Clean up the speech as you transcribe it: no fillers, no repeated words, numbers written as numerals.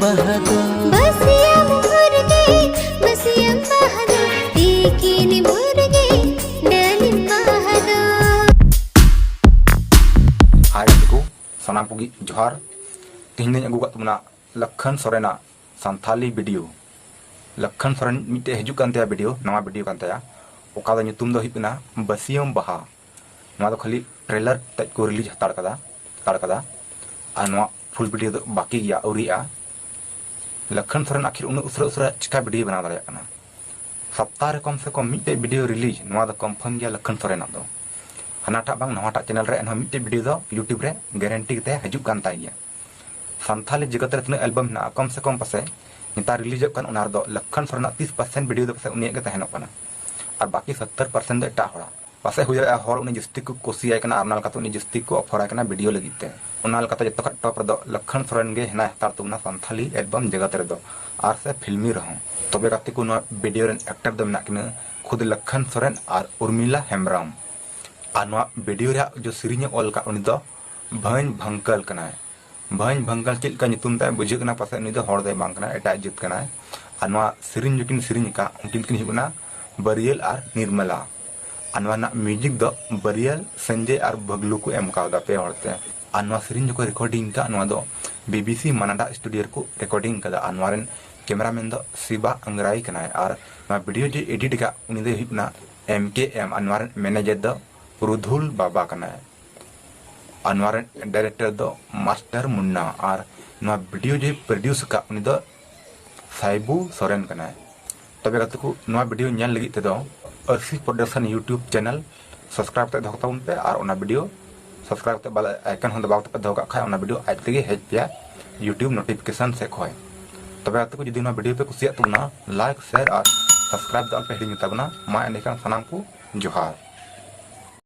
बहादो बसिया मुर्गे बसिया बहादो तीकिन मुर्गे डालिम बहादो। हाय को सनाम को जोहार तीन दिन अगू तुमना लखन सोरेना संथाली वीडियो लखन सोरेन मिटे हजू कान वीडियो नवा वीडियो कान तया ओका दो ᱧᱩᱛᱩᱢ ᱫᱚ ᱦᱩᱭᱩᱜ ᱠᱟᱱᱟ बसियम बहा नवा दो खाली ट्रेलर तक को रिलीज हताड़ कदा और नवा फुल वीडियो दो बाकी गया औरिया लखन सोरेन आखिर उन उसरा उसरा चिका वीडियो बना दाड़े कना सप्ताह रे कम से कम मिटे वीडियो रिलीज नवा दो कंफर्म गया लखन सोरेन दो हनाटा बांग नवाटा चैनल रे एनहो मिटे वीडियो दो यूट्यूब रे गारंटी ते हजू कान ताई गया संथाली जगत रे तना एल्बम ना कम से कम पासे निता रिलीज कान उनार दो लखन सोरेन 30% वीडियो दो पासे उनिया के तहनो कना और बाकी 70% दो एटा हड़ा पासे हुई हर उनी जस्ती को कोसिया कना आरनाल का उनी जस्ती को ऑफर कना वीडियो लगीते उनाल का जतो टॉप रे दो लखन सोरेन गे हेना हतार तुमना संथाली एल्बम जगत रे दो आर से फिल्मी रहो तबे काते को वीडियो रे एक्टर दो मेना किना खुद लखन सोरेन और उर्मिला हेम्ब्रम और वीडियो रे जो सीरीज ऑल का उनी दो भंज भंकल कना भंज भंकल चेल का ᱧᱩᱛᱩᱢ ᱛᱟᱭ बुझे कना पासे उनी दो हर दे बांग कना एटा जित कना और सीरीज जो किन सीरीज का उनकिन किन हुना बरियल और निर्मला और म्यूजिक दो बरियल संजय और बगलू को एम का पे हड़ते और सीरीज को रिकॉर्डिंग का दो बीबीसी मनाडा स्टूडियो को रिकॉर्डिंग कदा और कैमरामैन दो शिवा अंगराई कना और वीडियो जो एडिट का उनी दो हुना MKM और मैनेजर दो रुधुल बाबा कना और डायरेक्टर दो मास्टर मुन्ना और वीडियो जो प्रोड्यूस का उनी दो साइबू सोरेन कना तबे कते को वीडियो ñal लगी ते दो Arsi production YouTube channel subscribe ते दो ताउन पे और वीडियो सब्सक्राइब ते बाला आइकन हम दबाव ते दो का खाय वीडियो आज तक हेज पे यूट्यूब नोटिफिकेशन से खोय तबे कते को जदी वीडियो पे कुसिया तुमना लाइक शेयर और सब्सक्राइब दो पे हिडिंग तबना मा एनेकन सनाम को जोहार।